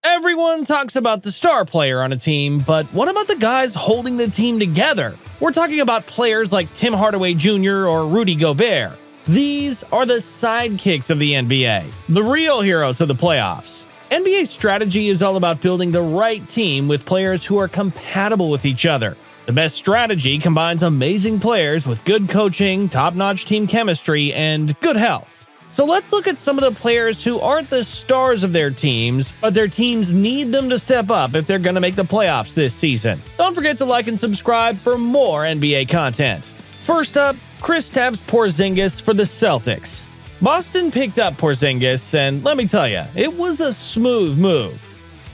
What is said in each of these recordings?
Everyone talks about the star player on a team, but what about the guys holding the team together? We're talking about players like Tim Hardaway Jr. or Rudy Gobert. These are the sidekicks of the NBA, the real heroes of the playoffs. NBA strategy is all about building the right team with players who are compatible with each other. The best strategy combines amazing players with good coaching, top-notch team chemistry, and good health. So let's look at some of the players who aren't the stars of their teams, but their teams need them to step up if they're going to make the playoffs this season. Don't forget to like and subscribe for more NBA content. First up, Kristaps Porzingis for the Celtics. Boston picked up Porzingis, and let me tell you, it was a smooth move.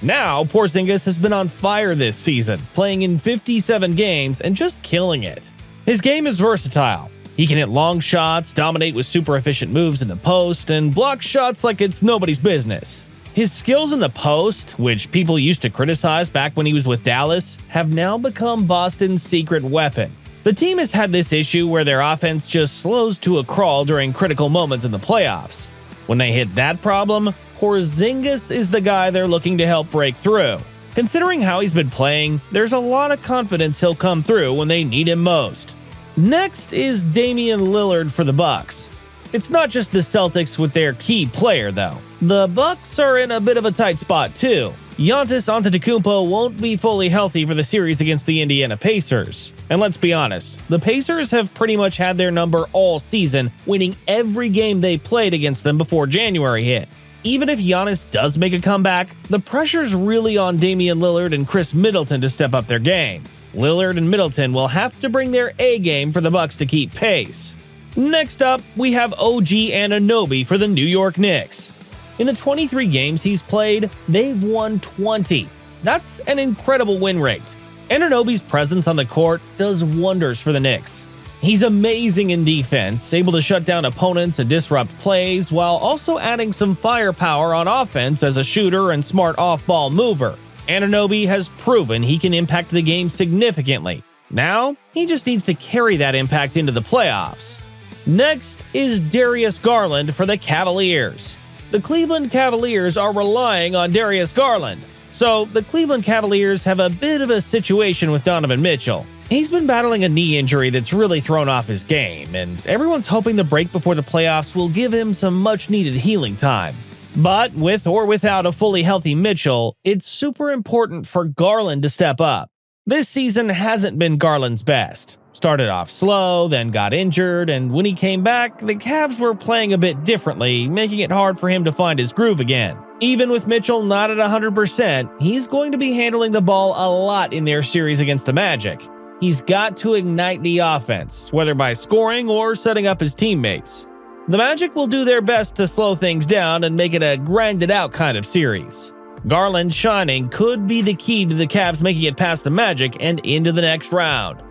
Now, Porzingis has been on fire this season, playing in 57 games and just killing it. His game is versatile. He can hit long shots, dominate with super efficient moves in the post, and block shots like it's nobody's business. His skills in the post, which people used to criticize back when he was with Dallas, have now become Boston's secret weapon. The team has had this issue where their offense just slows to a crawl during critical moments in the playoffs. When they hit that problem, Porzingis is the guy they're looking to help break through. Considering how he's been playing, there's a lot of confidence he'll come through when they need him most. Next is Damian Lillard for the Bucks. It's not just the Celtics with their key player, though. The Bucks are in a bit of a tight spot, too. Giannis Antetokounmpo won't be fully healthy for the series against the Indiana Pacers. And let's be honest, the Pacers have pretty much had their number all season, winning every game they played against them before January hit. Even if Giannis does make a comeback, the pressure's really on Damian Lillard and Chris Middleton to step up their game. Lillard and Middleton will have to bring their A-game for the Bucks to keep pace. Next up, we have OG Anunoby for the New York Knicks. In the 23 games he's played, they've won 20. That's an incredible win rate. Anunoby's presence on the court does wonders for the Knicks. He's amazing in defense, able to shut down opponents and disrupt plays, while also adding some firepower on offense as a shooter and smart off-ball mover. Anunoby has proven he can impact the game significantly. Now, he just needs to carry that impact into the playoffs. Next is Darius Garland for the Cavaliers. The Cleveland Cavaliers are relying on Darius Garland. So, the Cleveland Cavaliers have a bit of a situation with Donovan Mitchell. He's been battling a knee injury that's really thrown off his game, and everyone's hoping the break before the playoffs will give him some much-needed healing time. But with or without a fully healthy Mitchell, it's super important for Garland to step up. This season hasn't been Garland's best. Started off slow, then got injured, and when he came back, the Cavs were playing a bit differently, making it hard for him to find his groove again. Even with Mitchell not at 100%, he's going to be handling the ball a lot in their series against the Magic. He's got to ignite the offense, whether by scoring or setting up his teammates. The Magic will do their best to slow things down and make it a grinded-out kind of series. Garland shining could be the key to the Cavs making it past the Magic and into the next round.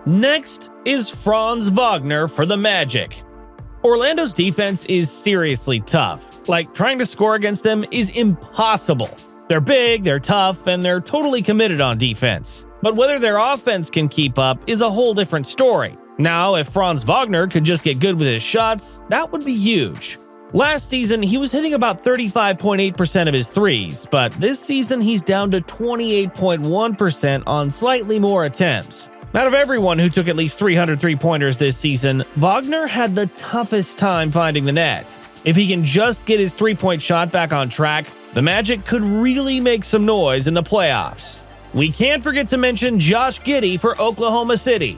Next is Franz Wagner for the Magic. Orlando's defense is seriously tough. Like, trying to score against them is impossible. They're big, they're tough, and they're totally committed on defense. But whether their offense can keep up is a whole different story. Now, if Franz Wagner could just get good with his shots, that would be huge. Last season, he was hitting about 35.8% of his threes, but this season he's down to 28.1% on slightly more attempts. Out of everyone who took at least 300 three-pointers this season, Wagner had the toughest time finding the net. If he can just get his three-point shot back on track, the Magic could really make some noise in the playoffs. We can't forget to mention Josh Giddey for Oklahoma City.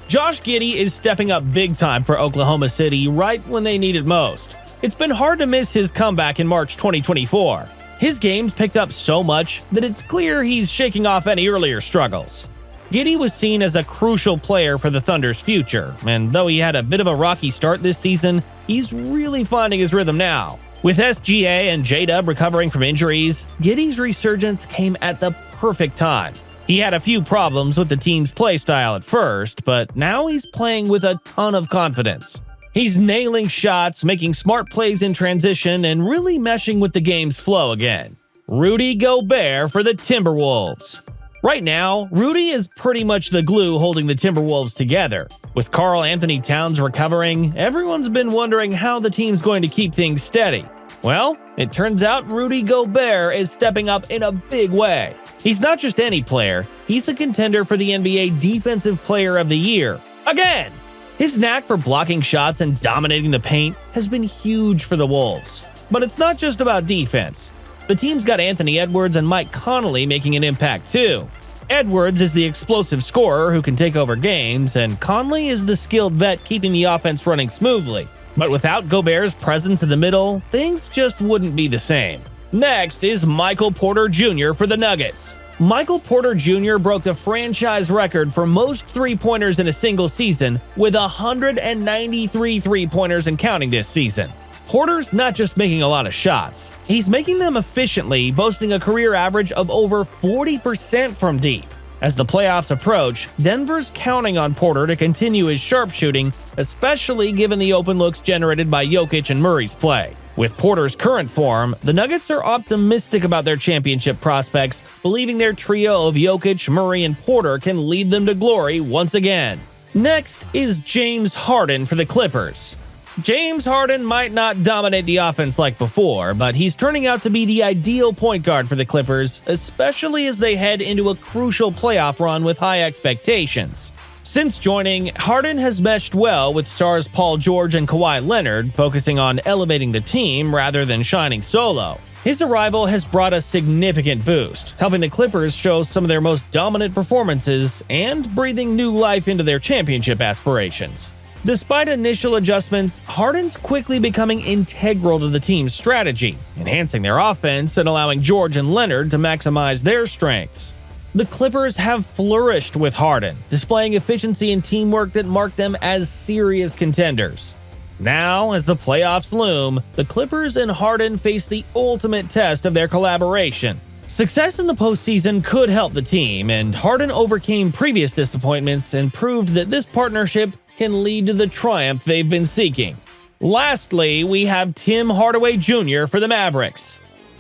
Josh Giddey is stepping up big time for Oklahoma City right when they need it most. It's been hard to miss his comeback in March 2024. His game's picked up so much that it's clear he's shaking off any earlier struggles. Giddey was seen as a crucial player for the Thunder's future, and though he had a bit of a rocky start this season, he's really finding his rhythm now. With SGA and J-Dub recovering from injuries, Giddey's resurgence came at the perfect time. He had a few problems with the team's play style at first, but now he's playing with a ton of confidence. He's nailing shots, making smart plays in transition, and really meshing with the game's flow again. Rudy Gobert for the Timberwolves. Right now, Rudy is pretty much the glue holding the Timberwolves together. With Karl Anthony Towns recovering, everyone's been wondering how the team's going to keep things steady. Well, It turns out Rudy Gobert is stepping up in a big way. He's not just any player, he's a contender for the NBA Defensive Player of the Year. Again! His knack for blocking shots and dominating the paint has been huge for the Wolves. But it's not just about defense. The team's got Anthony Edwards and Mike Conley making an impact too. Edwards is the explosive scorer who can take over games, and Conley is the skilled vet keeping the offense running smoothly. But without Gobert's presence in the middle, things just wouldn't be the same. Next is Michael Porter Jr. for the Nuggets. Michael Porter Jr. broke the franchise record for most three-pointers in a single season with 193 three-pointers and counting this season. Porter's not just making a lot of shots, he's making them efficiently, boasting a career average of over 40% from deep. As the playoffs approach, Denver's counting on Porter to continue his sharpshooting, especially given the open looks generated by Jokic and Murray's play. With Porter's current form, the Nuggets are optimistic about their championship prospects, believing their trio of Jokic, Murray, and Porter can lead them to glory once again. Next is James Harden for the Clippers. James Harden might not dominate the offense like before, but he's turning out to be the ideal point guard for the Clippers, especially as they head into a crucial playoff run with high expectations. Since joining, Harden has meshed well with stars Paul George and Kawhi Leonard, focusing on elevating the team rather than shining solo. His arrival has brought a significant boost, helping the Clippers show some of their most dominant performances and breathing new life into their championship aspirations. Despite initial adjustments, Harden's quickly becoming integral to the team's strategy, enhancing their offense and allowing George and Leonard to maximize their strengths. The Clippers have flourished with Harden, displaying efficiency and teamwork that mark them as serious contenders. Now, as the playoffs loom, the Clippers and Harden face the ultimate test of their collaboration. Success in the postseason could help the team, and Harden overcame previous disappointments and proved that this partnership can lead to the triumph they've been seeking. Lastly, we have Tim Hardaway Jr. for the Mavericks.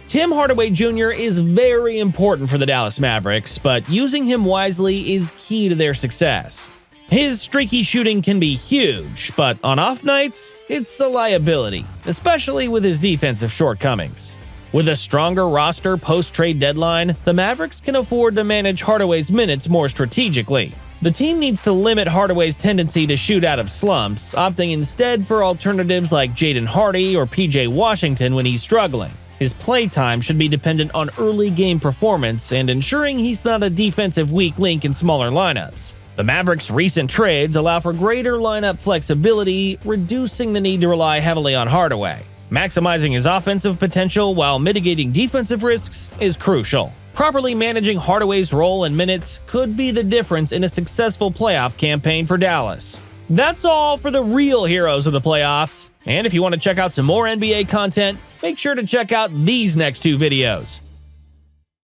Tim Hardaway Jr. is very important for the Dallas Mavericks, but using him wisely is key to their success. His streaky shooting can be huge, but on off nights, it's a liability, especially with his defensive shortcomings. With a stronger roster post-trade deadline, the Mavericks can afford to manage Hardaway's minutes more strategically. The team needs to limit Hardaway's tendency to shoot out of slumps, opting instead for alternatives like Jaden Hardy or PJ Washington when he's struggling. His playtime should be dependent on early game performance and ensuring he's not a defensive weak link in smaller lineups. The Mavericks' recent trades allow for greater lineup flexibility, reducing the need to rely heavily on Hardaway. Maximizing his offensive potential while mitigating defensive risks is crucial. Properly managing Hardaway's role and minutes could be the difference in a successful playoff campaign for Dallas. That's all for the real heroes of the playoffs. And if you want to check out some more NBA content, make sure to check out these next two videos.